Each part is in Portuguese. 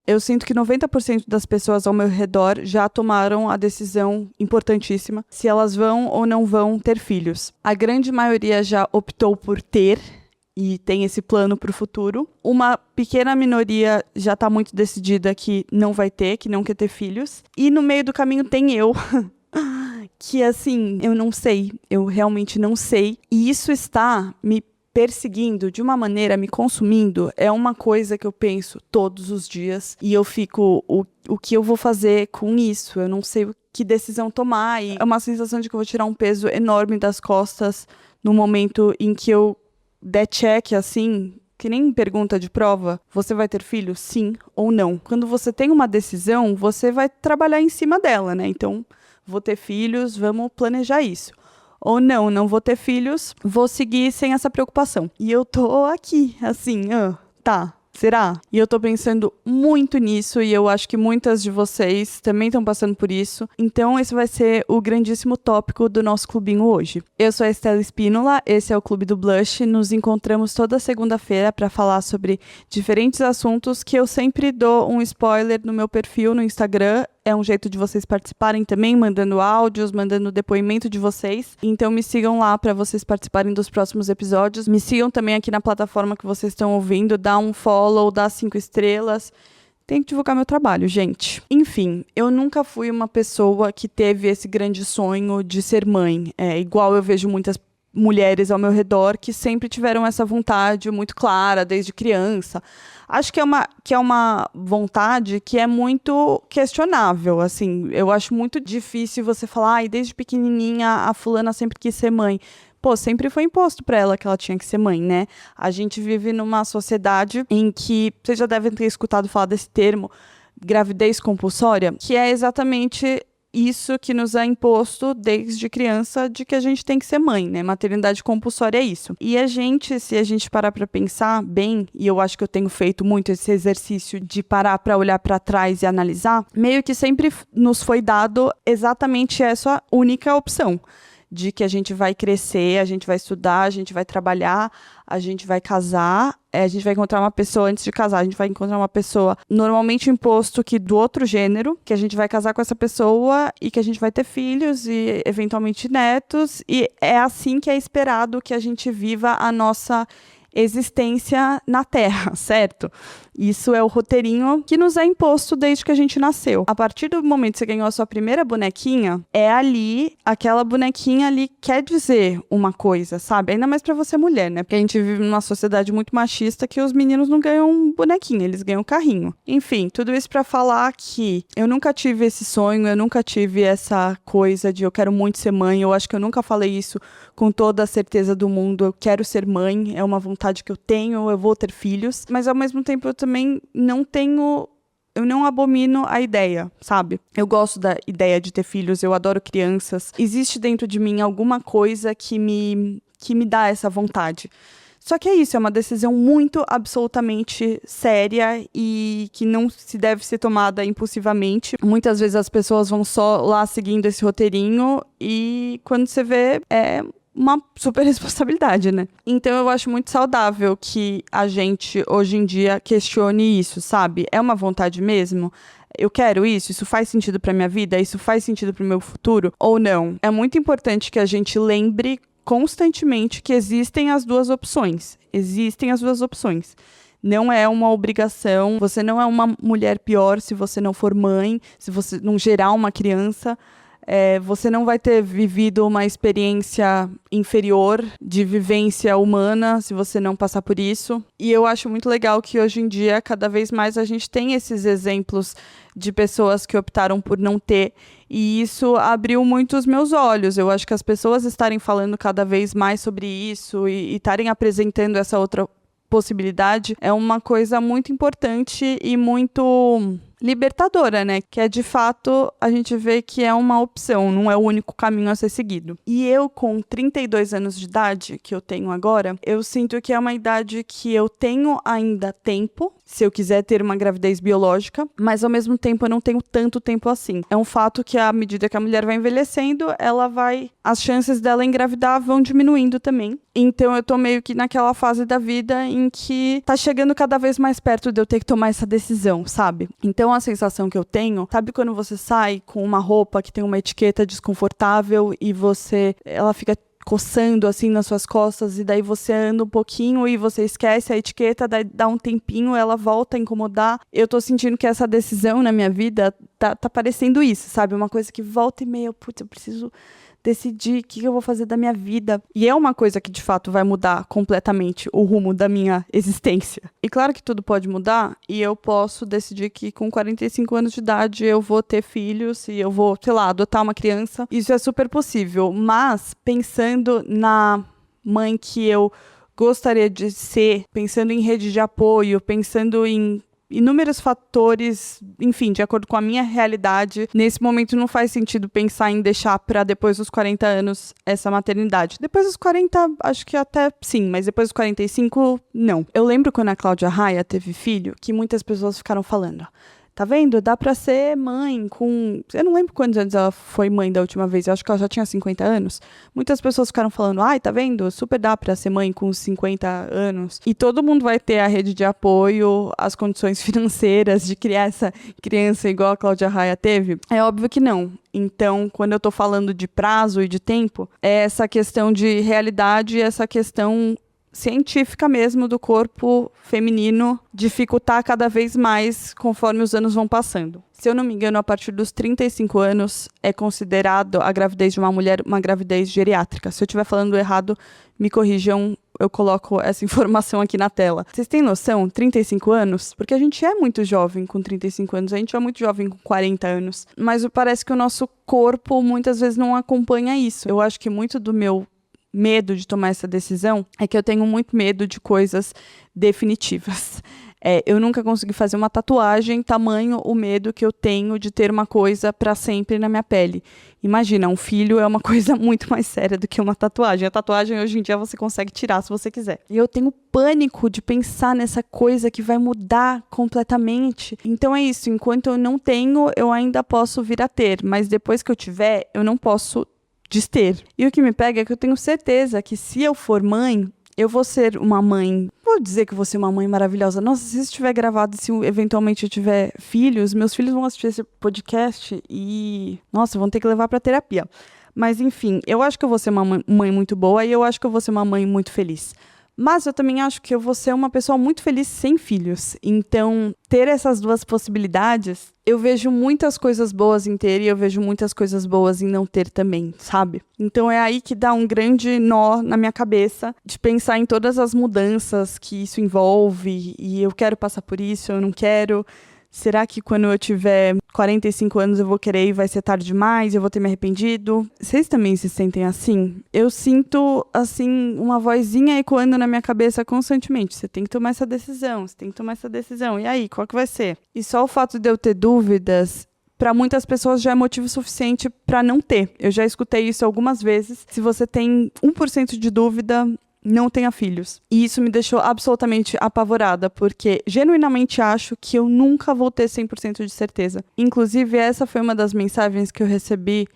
Eu sinto que 90% das pessoas ao meu redor já tomaram a decisão importantíssima se elas vão ou não vão ter filhos. A grande maioria já optou por ter e tem esse plano para o futuro. Uma pequena minoria já está muito decidida que não vai ter, que não quer ter filhos. E no meio do caminho tem eu, que assim, eu não sei, eu realmente não sei. E isso está me perseguindo de uma maneira, me consumindo, é uma coisa que eu penso todos os dias. E eu fico, o que eu vou fazer com isso? Eu não sei que decisão tomar. E é uma sensação de que eu vou tirar um peso enorme das costas no momento em que eu der check, assim, que nem pergunta de prova, você vai ter filho? Sim ou não. Quando você tem uma decisão, você vai trabalhar em cima dela, né? Então, vou ter filhos, vamos planejar isso. Ou não, não vou ter filhos, vou seguir sem essa preocupação. E eu tô aqui, assim, tá. Será? E eu tô pensando muito nisso e eu acho que muitas de vocês também estão passando por isso. Então esse vai ser o grandíssimo tópico do nosso clubinho hoje. Eu sou a Estela Espínola, esse é o Clube do Blush. Nos encontramos toda segunda-feira para falar sobre diferentes assuntos que eu sempre dou um spoiler no meu perfil no Instagram. É um jeito de vocês participarem também, mandando áudios, mandando depoimento de vocês. Então me sigam lá para vocês participarem dos próximos episódios. Me sigam também aqui na plataforma que vocês estão ouvindo. Dá um follow, dá 5 estrelas. Tem que divulgar meu trabalho, gente. Enfim, eu nunca fui uma pessoa que teve esse grande sonho de ser mãe. Igual eu vejo muitas mulheres ao meu redor que sempre tiveram essa vontade muito clara desde criança. Acho que é uma vontade que é muito questionável, assim. Eu acho muito difícil você falar, desde pequenininha a fulana sempre quis ser mãe. Pô, sempre foi imposto para ela que ela tinha que ser mãe, né? A gente vive numa sociedade em que, vocês já devem ter escutado falar desse termo, gravidez compulsória, que é exatamente isso que nos é imposto desde criança, de que a gente tem que ser mãe, né? Maternidade compulsória é isso. E se a gente parar para pensar bem, e eu acho que eu tenho feito muito esse exercício de parar para olhar para trás e analisar, meio que sempre nos foi dado exatamente essa única opção. De que a gente vai crescer, a gente vai estudar, a gente vai trabalhar, a gente vai casar, a gente vai encontrar uma pessoa antes de casar, a gente vai encontrar uma pessoa normalmente imposto que do outro gênero, que a gente vai casar com essa pessoa e que a gente vai ter filhos e eventualmente netos, e é assim que é esperado que a gente viva a nossa existência na Terra, certo? Isso é o roteirinho que nos é imposto desde que a gente nasceu. A partir do momento que você ganhou a sua primeira bonequinha, aquela bonequinha ali quer dizer uma coisa, sabe? Ainda mais pra você mulher, né? Porque a gente vive numa sociedade muito machista que os meninos não ganham bonequinha, eles ganham carrinho. Enfim, tudo isso pra falar que eu nunca tive esse sonho, eu nunca tive essa coisa de eu quero muito ser mãe, eu acho que eu nunca falei isso com toda a certeza do mundo, eu quero ser mãe, é uma vontade que eu tenho, eu vou ter filhos, mas ao mesmo tempo eu também eu não abomino a ideia, sabe? Eu gosto da ideia de ter filhos, eu adoro crianças. Existe dentro de mim alguma coisa que me dá essa vontade. Só que é isso, é uma decisão muito absolutamente séria e que não se deve ser tomada impulsivamente. Muitas vezes as pessoas vão só lá seguindo esse roteirinho e quando você vê, é uma super responsabilidade, né? Então eu acho muito saudável que a gente hoje em dia questione isso, sabe? É uma vontade mesmo? Eu quero isso? Isso faz sentido pra minha vida? Isso faz sentido pro meu futuro? Ou não? É muito importante que a gente lembre constantemente que existem as duas opções. Existem as duas opções. Não é uma obrigação, você não é uma mulher pior se você não for mãe, se você não gerar uma criança. Você não vai ter vivido uma experiência inferior de vivência humana se você não passar por isso. E eu acho muito legal que hoje em dia, cada vez mais, a gente tem esses exemplos de pessoas que optaram por não ter. E isso abriu muito os meus olhos. Eu acho que as pessoas estarem falando cada vez mais sobre isso e estarem apresentando essa outra possibilidade é uma coisa muito importante e muito libertadora, né? Que é, de fato, a gente vê que é uma opção, não é o único caminho a ser seguido. E eu, com 32 anos de idade, que eu tenho agora, eu sinto que é uma idade que eu tenho ainda tempo, se eu quiser ter uma gravidez biológica, mas ao mesmo tempo eu não tenho tanto tempo assim. É um fato que à medida que a mulher vai envelhecendo, as chances dela engravidar vão diminuindo também. Então eu tô meio que naquela fase da vida em que tá chegando cada vez mais perto de eu ter que tomar essa decisão, sabe? Então a sensação que eu tenho, sabe quando você sai com uma roupa que tem uma etiqueta desconfortável e ela fica coçando assim nas suas costas e daí você anda um pouquinho e você esquece a etiqueta, daí dá um tempinho, ela volta a incomodar. Eu tô sentindo que essa decisão na minha vida tá parecendo isso, sabe? Uma coisa que volta e meia, putz, eu preciso decidir o que eu vou fazer da minha vida. E é uma coisa que, de fato, vai mudar completamente o rumo da minha existência. E claro que tudo pode mudar, e eu posso decidir que com 45 anos de idade eu vou ter filhos e eu vou, sei lá, adotar uma criança. Isso é super possível. Mas, pensando na mãe que eu gostaria de ser, pensando em rede de apoio, pensando em inúmeros fatores, enfim, de acordo com a minha realidade, nesse momento não faz sentido pensar em deixar para depois dos 40 anos essa maternidade. Depois dos 40, acho que até sim, mas depois dos 45, não. Eu lembro quando a Cláudia Raia teve filho, que muitas pessoas ficaram falando: tá vendo? Dá pra ser mãe com... Eu não lembro quantos anos ela foi mãe da última vez. Eu acho que ela já tinha 50 anos. Muitas pessoas ficaram falando: ai, tá vendo? Super dá pra ser mãe com 50 anos. E todo mundo vai ter a rede de apoio, as condições financeiras de criar essa criança igual a Cláudia Raia teve? É óbvio que não. Então, quando eu tô falando de prazo e de tempo, é essa questão de realidade, essa questão científica mesmo do corpo feminino dificultar cada vez mais conforme os anos vão passando. Se eu não me engano, a partir dos 35 anos é considerado a gravidez de uma mulher uma gravidez geriátrica. Se eu estiver falando errado, me corrijam, eu coloco essa informação aqui na tela. Vocês têm noção? 35 anos? Porque a gente é muito jovem com 35 anos, a gente é muito jovem com 40 anos, mas parece que o nosso corpo muitas vezes não acompanha isso. Eu acho que muito do meu medo de tomar essa decisão é que eu tenho muito medo de coisas definitivas. Eu nunca consegui fazer uma tatuagem, tamanho o medo que eu tenho de ter uma coisa para sempre na minha pele. Imagina, um filho é uma coisa muito mais séria do que uma tatuagem. A tatuagem hoje em dia você consegue tirar se você quiser. E eu tenho pânico de pensar nessa coisa que vai mudar completamente. Então é isso, enquanto eu não tenho, eu ainda posso vir a ter, mas depois que eu tiver, eu não posso dester. E o que me pega é que eu tenho certeza que se eu for mãe, eu vou ser uma mãe... Vou dizer que vou ser uma mãe maravilhosa. Nossa, se isso estiver gravado, se eventualmente eu tiver filhos, meus filhos vão assistir esse podcast e... Nossa, vão ter que levar pra terapia. Mas enfim, eu acho que eu vou ser uma mãe muito boa e eu acho que eu vou ser uma mãe muito feliz. Mas eu também acho que eu vou ser uma pessoa muito feliz sem filhos. Então, ter essas duas possibilidades, eu vejo muitas coisas boas em ter e eu vejo muitas coisas boas em não ter também, sabe? Então, é aí que dá um grande nó na minha cabeça de pensar em todas as mudanças que isso envolve e eu quero passar por isso, eu não quero... Será que quando eu tiver 45 anos eu vou querer e vai ser tarde demais? Eu vou ter me arrependido? Vocês também se sentem assim? Eu sinto, assim, uma vozinha ecoando na minha cabeça constantemente. Você tem que tomar essa decisão, você tem que tomar essa decisão. E aí, qual que vai ser? E só o fato de eu ter dúvidas, para muitas pessoas já é motivo suficiente para não ter. Eu já escutei isso algumas vezes. Se você tem 1% de dúvida... não tenha filhos. E isso me deixou absolutamente apavorada, porque genuinamente acho que eu nunca vou ter 100% de certeza. Inclusive, essa foi uma das mensagens que eu recebi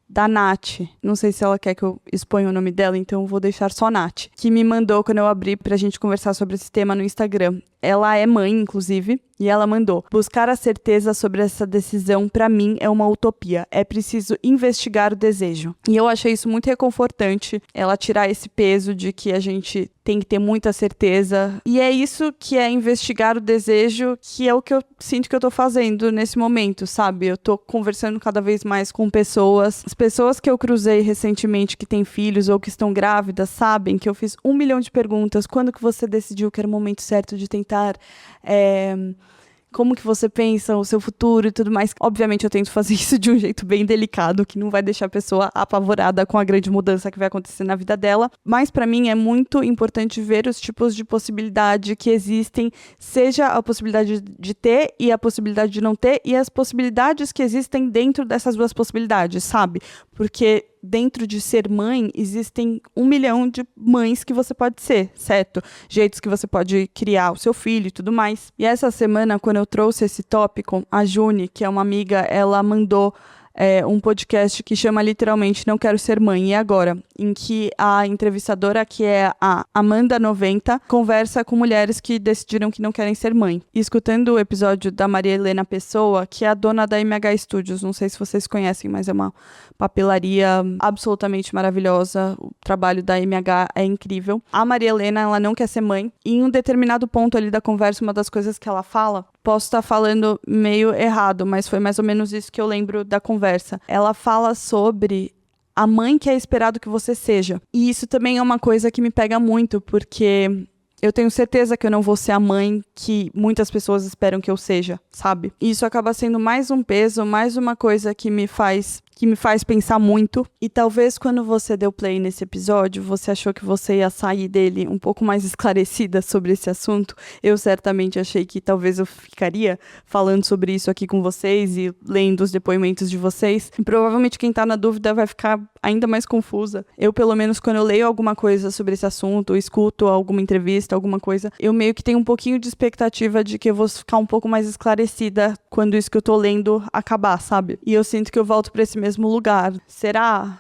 da Nath. Não sei se ela quer que eu exponha o nome dela, então eu vou deixar só Nath. Que me mandou quando eu abri pra gente conversar sobre esse tema no Instagram. Ela é mãe, inclusive, e ela mandou: buscar a certeza sobre essa decisão, pra mim, é uma utopia. É preciso investigar o desejo. E eu achei isso muito reconfortante, ela tirar esse peso de que a gente tem que ter muita certeza. E é isso que é investigar o desejo, que é o que eu sinto que eu tô fazendo nesse momento, sabe? Eu tô conversando cada vez mais com pessoas. As pessoas que eu cruzei recentemente que têm filhos ou que estão grávidas sabem que eu fiz 1 milhão de perguntas. Quando que você decidiu que era o momento certo de tentar? Como que você pensa o seu futuro e tudo mais. Obviamente eu tento fazer isso de um jeito bem delicado, que não vai deixar a pessoa apavorada com a grande mudança que vai acontecer na vida dela. Mas pra mim é muito importante ver os tipos de possibilidade que existem, seja a possibilidade de ter e a possibilidade de não ter, e as possibilidades que existem dentro dessas duas possibilidades, sabe? porque dentro de ser mãe, existem 1 milhão de mães que você pode ser, certo? Jeitos que você pode criar o seu filho e tudo mais. E essa semana, quando eu trouxe esse tópico, a Juni, que é uma amiga, ela mandou um podcast que chama literalmente Não Quero Ser Mãe, e Agora? Em que a entrevistadora, que é a Amanda90, conversa com mulheres que decidiram que não querem ser mãe. E escutando o episódio da Maria Helena Pessoa, que é a dona da MH Studios, não sei se vocês conhecem, mas é uma papelaria absolutamente maravilhosa, o trabalho da MH é incrível. A Maria Helena, ela não quer ser mãe, e em um determinado ponto ali da conversa, uma das coisas que ela fala, posso estar falando meio errado, mas foi mais ou menos isso que eu lembro da conversa. Ela fala sobre a mãe que é esperado que você seja. E isso também é uma coisa que me pega muito, porque eu tenho certeza que eu não vou ser a mãe que muitas pessoas esperam que eu seja, sabe? E isso acaba sendo mais um peso, mais uma coisa que me faz pensar muito. E talvez quando você deu play nesse episódio, você achou que você ia sair dele um pouco mais esclarecida sobre esse assunto. Eu certamente achei que talvez eu ficaria falando sobre isso aqui com vocês e lendo os depoimentos de vocês. E provavelmente quem tá na dúvida vai ficar ainda mais confusa. Eu, pelo menos, quando eu leio alguma coisa sobre esse assunto, ou escuto alguma entrevista, alguma coisa, eu meio que tenho um pouquinho de expectativa de que eu vou ficar um pouco mais esclarecida quando isso que eu tô lendo acabar, sabe? E eu sinto que eu volto pra esse mesmo lugar. Será?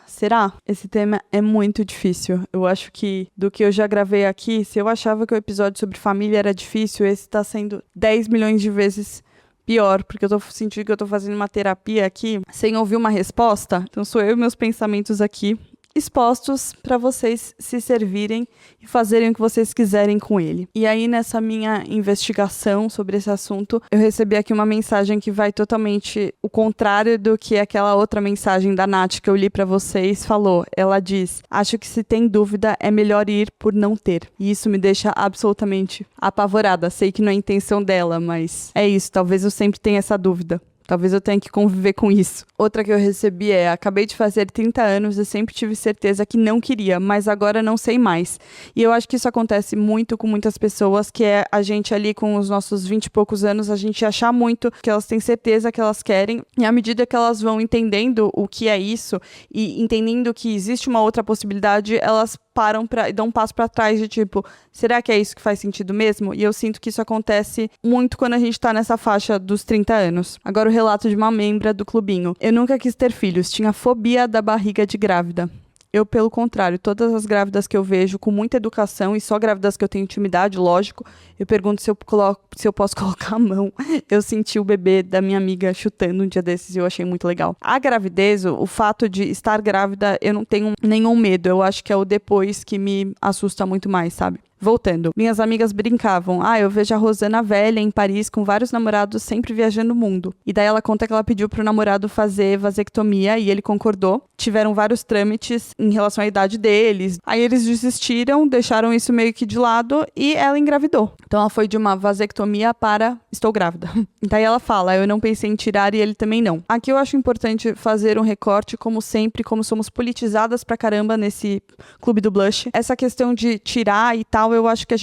Esse tema é muito difícil. Eu acho que do que eu já gravei aqui, se eu achava que o episódio sobre família era difícil, esse tá sendo 10 milhões de vezes pior, porque eu tô sentindo que eu tô fazendo uma terapia aqui sem ouvir uma resposta. Então sou eu e meus pensamentos aqui expostos para vocês se servirem e fazerem o que vocês quiserem com ele. E aí, nessa minha investigação sobre esse assunto, eu recebi aqui uma mensagem que vai totalmente o contrário do que aquela outra mensagem da Nath que eu li para vocês falou. Ela diz: acho que se tem dúvida, é melhor ir por não ter. E isso me deixa absolutamente apavorada. Sei que não é a intenção dela, mas é isso. Talvez eu sempre tenha essa dúvida. Talvez eu tenha que conviver com isso. Outra que eu recebi é: acabei de fazer 30 anos e sempre tive certeza que não queria, mas agora não sei mais. E eu acho que isso acontece muito com muitas pessoas, que é a gente ali com os nossos 20 e poucos anos, a gente achar muito que elas têm certeza que elas querem, e à medida que elas vão entendendo o que é isso e entendendo que existe uma outra possibilidade, elas param e dão um passo pra trás de tipo, será que é isso que faz sentido mesmo? E eu sinto que isso acontece muito quando a gente tá nessa faixa dos 30 anos. Agora o relato de uma membra do clubinho. Eu nunca quis ter filhos, tinha fobia da barriga de grávida. Eu, pelo contrário, todas as grávidas que eu vejo com muita educação, e só grávidas que eu tenho intimidade, lógico, eu pergunto se eu posso colocar a mão. Eu senti o bebê da minha amiga chutando um dia desses e eu achei muito legal. A gravidez, o fato de estar grávida, eu não tenho nenhum medo. Eu acho que é o depois que me assusta muito mais, sabe? Voltando, minhas amigas brincavam. Eu vejo a Rosana velha em Paris com vários namorados sempre viajando o mundo. E daí ela conta que ela pediu pro namorado fazer vasectomia e ele concordou. Tiveram vários trâmites em relação à idade deles. Aí eles desistiram, deixaram isso meio que de lado e ela engravidou. Então ela foi de uma vasectomia para estou grávida. Daí ela fala: eu não pensei em tirar e ele também não. Aqui eu acho importante fazer um recorte, como sempre, como somos politizadas pra caramba nesse clube do blush. Essa questão de tirar e tal, eu acho que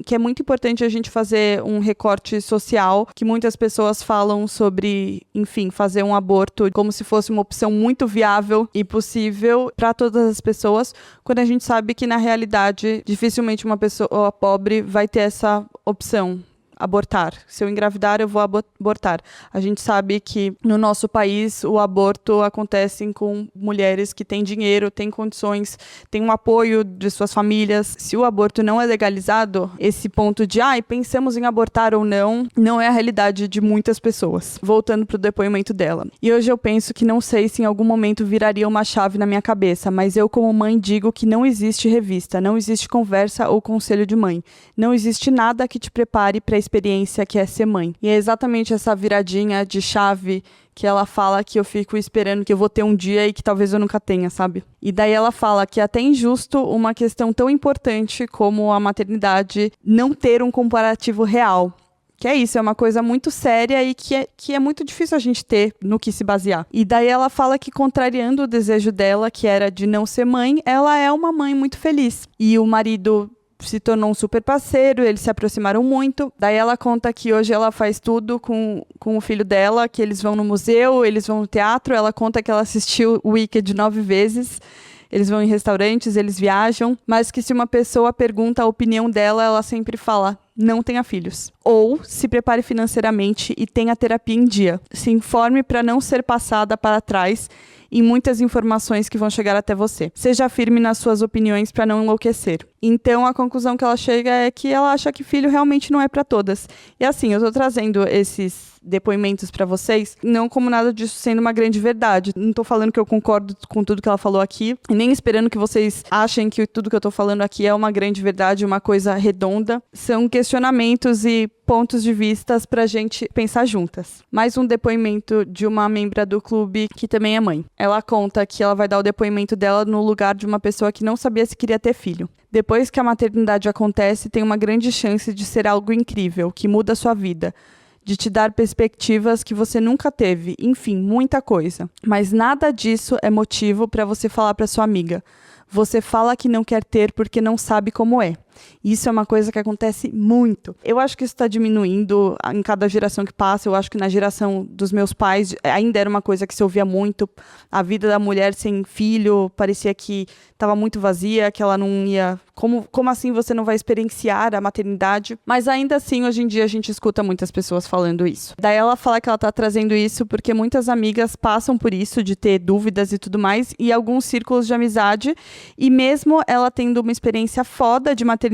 que é muito importante a gente fazer um recorte social, que muitas pessoas falam sobre, enfim, fazer um aborto como se fosse uma opção muito viável e possível para todas as pessoas, quando a gente sabe que na realidade dificilmente uma pessoa pobre vai ter essa opção. Abortar. Se eu engravidar, eu vou abortar. A gente sabe que no nosso país o aborto acontece com mulheres que têm dinheiro, têm condições, têm um apoio de suas famílias. Se o aborto não é legalizado, esse ponto de pensamos em abortar ou não é a realidade de muitas pessoas. Voltando pro depoimento dela. E hoje eu penso que não sei se em algum momento viraria uma chave na minha cabeça, mas eu como mãe digo que não existe revista, não existe conversa ou conselho de mãe. Não existe nada que te prepare para experiência que é ser mãe. E é exatamente essa viradinha de chave que ela fala que eu fico esperando que eu vou ter um dia e que talvez eu nunca tenha, sabe? E daí ela fala que é até injusto uma questão tão importante como a maternidade não ter um comparativo real. Que é isso, é uma coisa muito séria e que é muito difícil a gente ter no que se basear. E daí ela fala que, contrariando o desejo dela, que era de não ser mãe, ela é uma mãe muito feliz. E o marido se tornou um super parceiro, eles se aproximaram muito. Daí ela conta que hoje ela faz tudo com o filho dela, que eles vão no museu, eles vão no teatro. Ela conta que ela assistiu Wicked 9 vezes. Eles vão em restaurantes, eles viajam. Mas que se uma pessoa pergunta a opinião dela, ela sempre fala: não tenha filhos. Ou se prepare financeiramente e tenha terapia em dia. Se informe para não ser passada para trás em muitas informações que vão chegar até você. Seja firme nas suas opiniões para não enlouquecer. Então, a conclusão que ela chega é que ela acha que filho realmente não é para todas. E assim, eu tô trazendo esses depoimentos para vocês, não como nada disso sendo uma grande verdade. Não tô falando que eu concordo com tudo que ela falou aqui, e nem esperando que vocês achem que tudo que eu tô falando aqui é uma grande verdade, uma coisa redonda. São questionamentos e pontos de vistas pra gente pensar juntas. Mais um depoimento de uma membra do clube que também é mãe. Ela conta que ela vai dar o depoimento dela no lugar de uma pessoa que não sabia se queria ter filho. Depois que a maternidade acontece, tem uma grande chance de ser algo incrível, que muda a sua vida, de te dar perspectivas que você nunca teve, enfim, muita coisa. Mas nada disso é motivo para você falar para sua amiga: você fala que não quer ter porque não sabe como é. Isso é uma coisa que acontece muito. Eu acho que isso está diminuindo em cada geração que passa. Eu acho que na geração dos meus pais ainda era uma coisa que se ouvia muito. A vida da mulher sem filho parecia que estava muito vazia, que ela não ia... Como assim você não vai experienciar a maternidade? Mas ainda assim, hoje em dia, a gente escuta muitas pessoas falando isso. Daí ela fala que ela está trazendo isso porque muitas amigas passam por isso, de ter dúvidas e tudo mais, e alguns círculos de amizade. E mesmo ela tendo uma experiência foda de maternidade,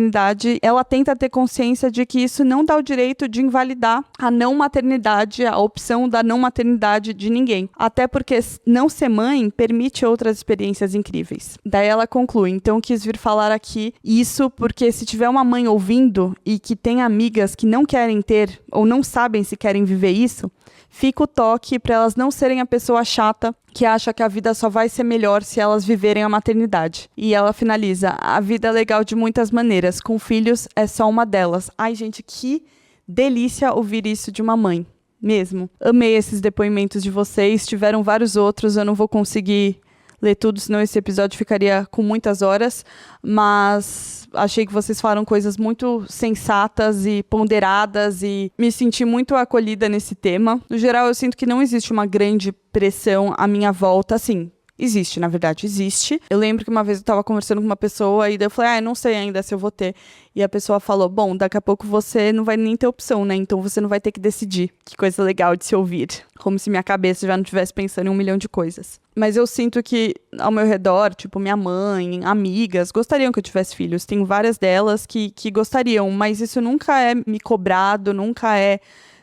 ela tenta ter consciência de que isso não dá o direito de invalidar a não maternidade, a opção da não maternidade de ninguém. Até porque não ser mãe permite outras experiências incríveis. Daí ela conclui: então quis vir falar aqui isso porque se tiver uma mãe ouvindo e que tem amigas que não querem ter ou não sabem se querem viver isso, fica o toque para elas não serem a pessoa chata que acha que a vida só vai ser melhor se elas viverem a maternidade. E ela finaliza: a vida é legal de muitas maneiras, com filhos é só uma delas. Ai, gente, que delícia ouvir isso de uma mãe, mesmo. Amei esses depoimentos de vocês, tiveram vários outros, eu não vou conseguir ler tudo, senão esse episódio ficaria com muitas horas, mas achei que vocês falaram coisas muito sensatas e ponderadas e me senti muito acolhida nesse tema. No geral, eu sinto que não existe uma grande pressão à minha volta, assim. Existe, na verdade, existe. Eu lembro que uma vez eu tava conversando com uma pessoa e daí eu falei: não sei ainda se eu vou ter. E a pessoa falou: bom, daqui a pouco você não vai nem ter opção, né? Então você não vai ter que decidir. Que coisa legal de se ouvir. Como se minha cabeça já não estivesse pensando em 1 milhão de coisas. Mas eu sinto que ao meu redor, tipo, minha mãe, amigas, gostariam que eu tivesse filhos. Tenho várias delas que gostariam, mas isso nunca é me cobrado, nunca é...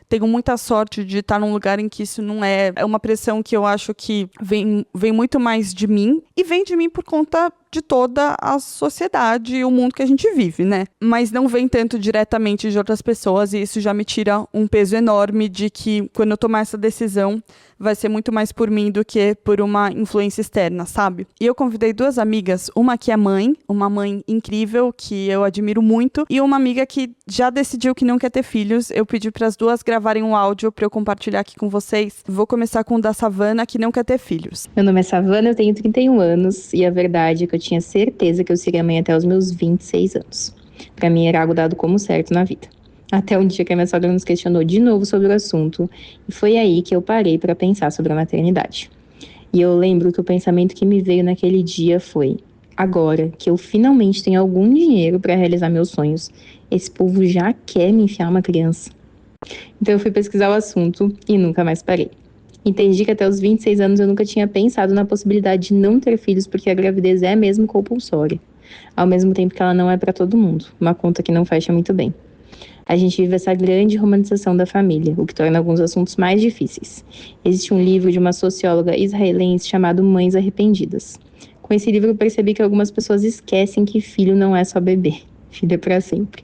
Tenho muita sorte de estar num lugar em que isso não é... É uma pressão que eu acho que vem muito mais de mim. E vem de mim por conta de toda a sociedade e o mundo que a gente vive, né? Mas não vem tanto diretamente de outras pessoas. E isso já me tira um peso enorme de que quando eu tomar essa decisão, vai ser muito mais por mim do que por uma influência externa, sabe? E eu convidei 2 amigas, uma que é mãe, uma mãe incrível, que eu admiro muito, e uma amiga que já decidiu que não quer ter filhos. Eu pedi para as 2 gravarem um áudio para eu compartilhar aqui com vocês. Vou começar com o da Savana, que não quer ter filhos. Meu nome é Savana, eu tenho 31 anos, e a verdade é que eu tinha certeza que eu seria mãe até os meus 26 anos. Pra mim era algo dado como certo na vida. Até um dia que a minha sogra nos questionou de novo sobre o assunto, e foi aí que eu parei para pensar sobre a maternidade. E eu lembro que o pensamento que me veio naquele dia foi: agora que eu finalmente tenho algum dinheiro para realizar meus sonhos, esse povo já quer me enfiar uma criança. Então eu fui pesquisar o assunto e nunca mais parei. Entendi que até os 26 anos eu nunca tinha pensado na possibilidade de não ter filhos, porque a gravidez é mesmo compulsória. Ao mesmo tempo que ela não é para todo mundo, uma conta que não fecha muito bem. A gente vive essa grande romantização da família, o que torna alguns assuntos mais difíceis. Existe um livro de uma socióloga israelense chamado Mães Arrependidas. Com esse livro eu percebi que algumas pessoas esquecem que filho não é só bebê, filho é para sempre.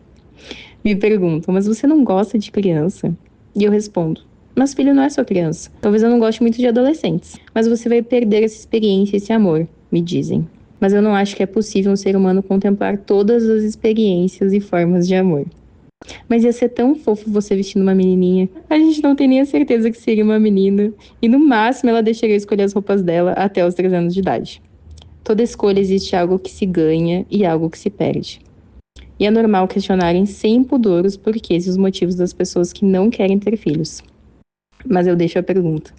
Me perguntam: mas você não gosta de criança? E eu respondo: mas filho não é só criança. Talvez eu não goste muito de adolescentes, mas você vai perder essa experiência, esse amor, me dizem. Mas eu não acho que é possível um ser humano contemplar todas as experiências e formas de amor. Mas ia ser tão fofo você vestindo uma menininha. A gente não tem nem a certeza que seria uma menina. E no máximo ela deixaria eu escolher as roupas dela até os 3 anos de idade. Toda escolha existe algo que se ganha e algo que se perde. E é normal questionarem sem pudor os porquês e os motivos das pessoas que não querem ter filhos. Mas eu deixo a pergunta: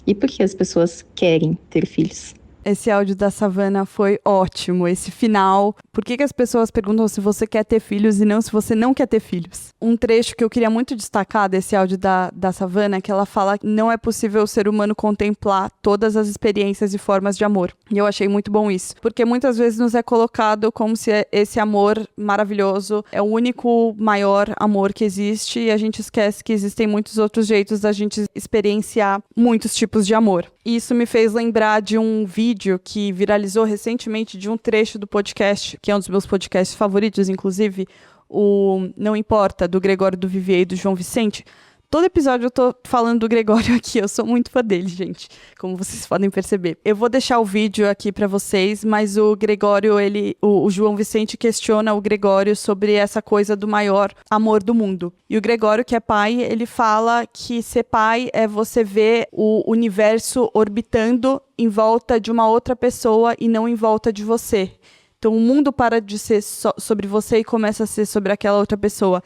e por que as pessoas querem ter filhos? Esse áudio da Savana foi ótimo, esse final. Por que as pessoas perguntam se você quer ter filhos e não se você não quer ter filhos? Um trecho que eu queria muito destacar desse áudio da Savana é que ela fala que não é possível o ser humano contemplar todas as experiências e formas de amor. E eu achei muito bom isso, porque muitas vezes nos é colocado como se esse amor maravilhoso é o único maior amor que existe e a gente esquece que existem muitos outros jeitos da gente experienciar muitos tipos de amor. E isso me fez lembrar de um vídeo que viralizou recentemente de um trecho do podcast, que é um dos meus podcasts favoritos, inclusive, o Não Importa, do Gregório do Vivier e do João Vicente. Todo episódio eu tô falando do Gregório aqui, eu sou muito fã dele, gente, como vocês podem perceber. Eu vou deixar o vídeo aqui pra vocês, mas o Gregório, o João Vicente questiona o Gregório sobre essa coisa do maior amor do mundo. E o Gregório, que é pai, ele fala que ser pai é você ver o universo orbitando em volta de uma outra pessoa e não em volta de você. Então o mundo para de ser sobre você e começa a ser sobre aquela outra pessoa.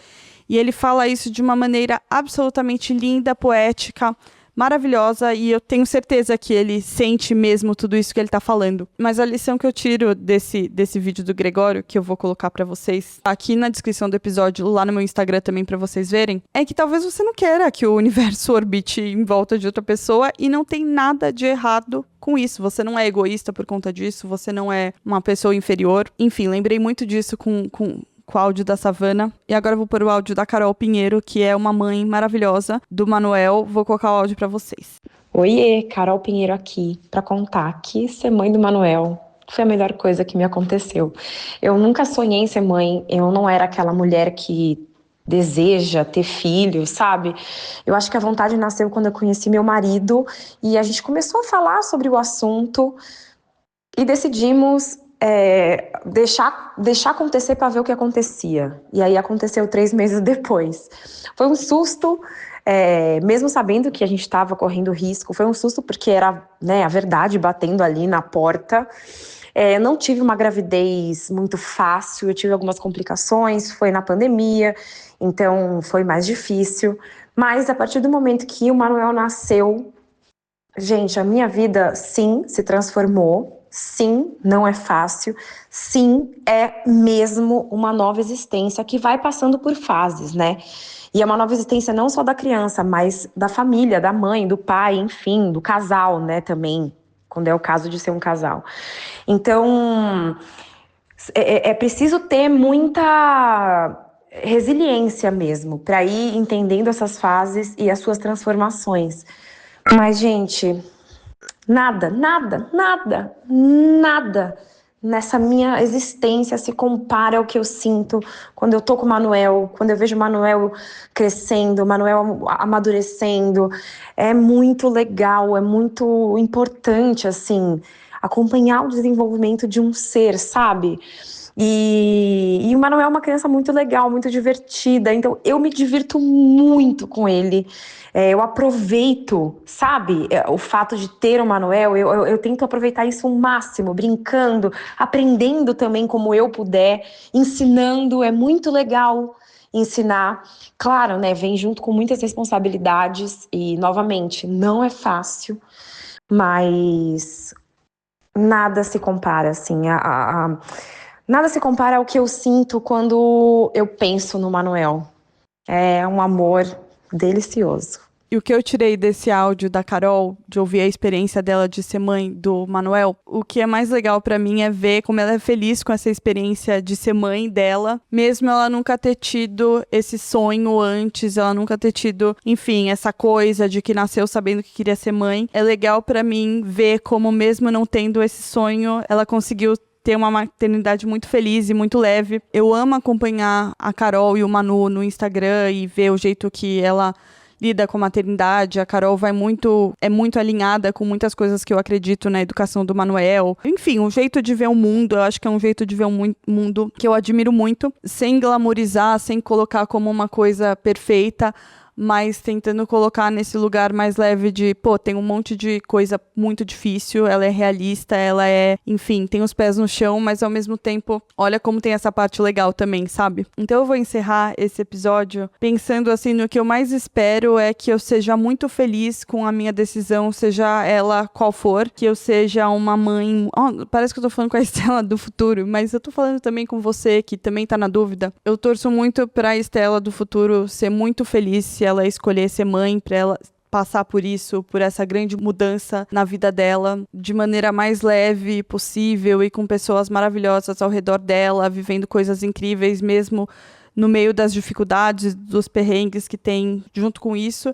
E ele fala isso de uma maneira absolutamente linda, poética, maravilhosa, e eu tenho certeza que ele sente mesmo tudo isso que ele tá falando. Mas a lição que eu tiro desse vídeo do Gregório, que eu vou colocar pra vocês aqui na descrição do episódio, lá no meu Instagram também pra vocês verem, é que talvez você não queira que o universo orbite em volta de outra pessoa e não tem nada de errado com isso. Você não é egoísta por conta disso, você não é uma pessoa inferior. Enfim, lembrei muito disso com o áudio da Savana. E agora eu vou pôr o áudio da Carol Pinheiro, que é uma mãe maravilhosa do Manuel. Vou colocar o áudio pra vocês. Oiê, Carol Pinheiro aqui, pra contar que ser mãe do Manuel foi a melhor coisa que me aconteceu. Eu nunca sonhei em ser mãe, eu não era aquela mulher que deseja ter filho, sabe? Eu acho que a vontade nasceu quando eu conheci meu marido e a gente começou a falar sobre o assunto e decidimos deixar acontecer para ver o que acontecia. E aí aconteceu 3 meses depois. Foi um susto, mesmo sabendo que a gente estava correndo risco, foi um susto porque era, né, a verdade batendo ali na porta. Eu não tive uma gravidez muito fácil, eu tive algumas complicações, foi na pandemia, então foi mais difícil. Mas a partir do momento que o Manuel nasceu, gente, a minha vida, sim, se transformou. Sim, não é fácil. Sim, é mesmo uma nova existência que vai passando por fases, né? E é uma nova existência não só da criança, mas da família, da mãe, do pai, enfim, do casal, né, também, quando é o caso de ser um casal. Então, é preciso ter muita resiliência mesmo para ir entendendo essas fases e as suas transformações. Mas, gente, nada nessa minha existência se compara ao que eu sinto quando eu tô com o Manuel, quando eu vejo o Manuel crescendo, o Manuel amadurecendo. É muito legal, é muito importante, assim, acompanhar o desenvolvimento de um ser, sabe? E o Manuel é uma criança muito legal, muito divertida, então eu me divirto muito com ele. Eu aproveito, sabe, o fato de ter o Manuel, eu tento aproveitar isso ao máximo, brincando, aprendendo também como eu puder, ensinando, é muito legal ensinar. Claro, né, vem junto com muitas responsabilidades e, novamente, não é fácil, mas nada se compara, assim, nada se compara ao que eu sinto quando eu penso no Manuel. É um amor delicioso. E o que eu tirei desse áudio da Carol, de ouvir a experiência dela de ser mãe do Manuel, o que é mais legal pra mim é ver como ela é feliz com essa experiência de ser mãe dela, mesmo ela nunca ter tido esse sonho antes, ela nunca ter tido, enfim, essa coisa de que nasceu sabendo que queria ser mãe. É legal pra mim ver como, mesmo não tendo esse sonho, ela conseguiu ter uma maternidade muito feliz e muito leve. Eu amo acompanhar a Carol e o Manu no Instagram e ver o jeito que ela lida com a maternidade. A Carol é muito alinhada com muitas coisas que eu acredito na educação do Manuel. Enfim, o jeito de ver o mundo, eu acho que é um jeito de ver o mundo que eu admiro muito, sem glamourizar, sem colocar como uma coisa perfeita, mas tentando colocar nesse lugar mais leve de, tem um monte de coisa muito difícil, ela é realista, ela enfim, tem os pés no chão, mas ao mesmo tempo, olha como tem essa parte legal também, sabe? Então eu vou encerrar esse episódio pensando assim, no que eu mais espero é que eu seja muito feliz com a minha decisão, seja ela qual for, que eu seja uma mãe, parece que eu tô falando com a Estela do futuro, mas eu tô falando também com você, que também tá na dúvida. Eu torço muito pra Estela do futuro ser muito feliz se ela escolher ser mãe, pra ela passar por isso, por essa grande mudança na vida dela, de maneira mais leve possível e com pessoas maravilhosas ao redor dela, vivendo coisas incríveis, mesmo no meio das dificuldades, dos perrengues que tem junto com isso.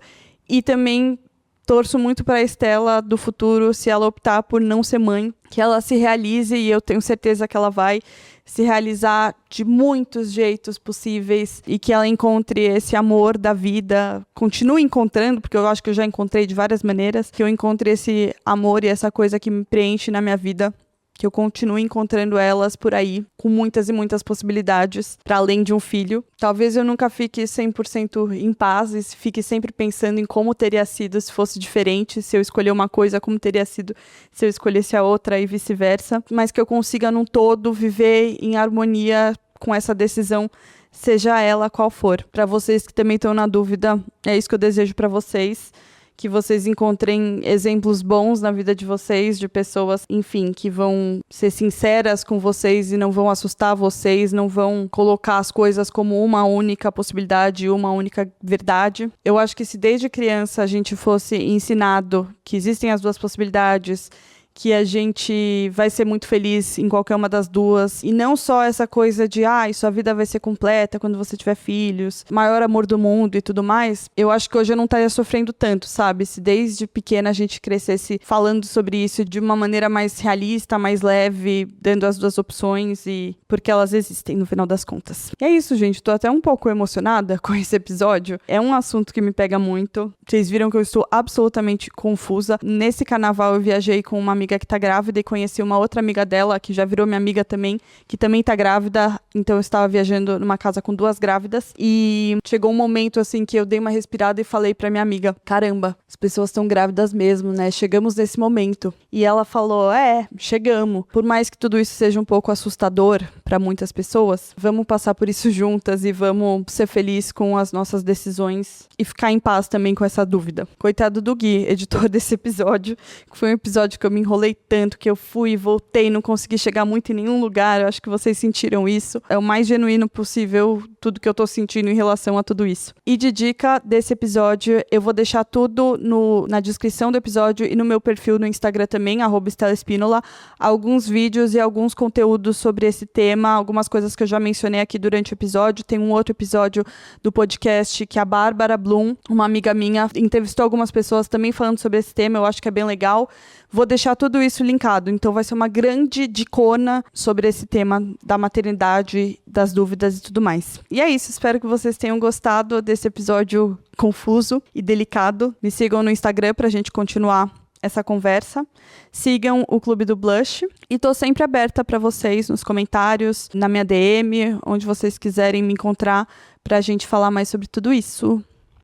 E também torço muito para a Estela do futuro, se ela optar por não ser mãe, que ela se realize, e eu tenho certeza que ela vai se realizar de muitos jeitos possíveis e que ela encontre esse amor da vida, continue encontrando, porque eu acho que eu já encontrei de várias maneiras, que eu encontre esse amor e essa coisa que me preenche na minha vida, que eu continue encontrando elas por aí, com muitas e muitas possibilidades, para além de um filho. Talvez eu nunca fique 100% em paz e fique sempre pensando em como teria sido se fosse diferente, se eu escolher uma coisa, como teria sido se eu escolhesse a outra e vice-versa, mas que eu consiga, num todo, viver em harmonia com essa decisão, seja ela qual for. Para vocês que também estão na dúvida, é isso que eu desejo para vocês. Que vocês encontrem exemplos bons na vida de vocês, de pessoas, enfim, que vão ser sinceras com vocês e não vão assustar vocês, não vão colocar as coisas como uma única possibilidade, uma única verdade. Eu acho que se desde criança a gente fosse ensinado que existem as duas possibilidades, que a gente vai ser muito feliz em qualquer uma das duas, e não só essa coisa de, sua vida vai ser completa quando você tiver filhos, maior amor do mundo e tudo mais, eu acho que hoje eu não estaria sofrendo tanto, sabe? Se desde pequena a gente crescesse falando sobre isso de uma maneira mais realista, mais leve, dando as duas opções, e porque elas existem no final das contas. E é isso, gente, tô até um pouco emocionada com esse episódio, é um assunto que me pega muito, vocês viram que eu estou absolutamente confusa. Nesse carnaval eu viajei com uma amiga que tá grávida e conheci uma outra amiga dela, que já virou minha amiga também, que também tá grávida, então eu estava viajando numa casa com 2 grávidas, e chegou um momento assim que eu dei uma respirada e falei pra minha amiga, caramba, as pessoas estão grávidas mesmo, né, chegamos nesse momento. E ela falou, chegamos, por mais que tudo isso seja um pouco assustador pra muitas pessoas, vamos passar por isso juntas e vamos ser felizes com as nossas decisões e ficar em paz também com essa dúvida. Coitado do Gui, editor desse episódio, que foi um episódio que eu me enrolei tanto, que eu fui e voltei, não consegui chegar muito em nenhum lugar, eu acho que vocês sentiram isso. É o mais genuíno possível, tudo que eu tô sentindo em relação a tudo isso. E de dica desse episódio, eu vou deixar tudo na descrição do episódio e no meu perfil no Instagram também, @StelaEspínola, alguns vídeos e alguns conteúdos sobre esse tema, algumas coisas que eu já mencionei aqui durante o episódio. Tem um outro episódio do podcast que a Bárbara Bloom, uma amiga minha, entrevistou algumas pessoas também falando sobre esse tema, eu acho que é bem legal. Vou deixar tudo isso linkado, então vai ser uma grande dicona sobre esse tema da maternidade, das dúvidas e tudo mais. E é isso, espero que vocês tenham gostado desse episódio confuso e delicado. Me sigam no Instagram pra gente continuar essa conversa. Sigam o Clube do Blush e tô sempre aberta para vocês nos comentários, na minha DM, onde vocês quiserem me encontrar pra gente falar mais sobre tudo isso.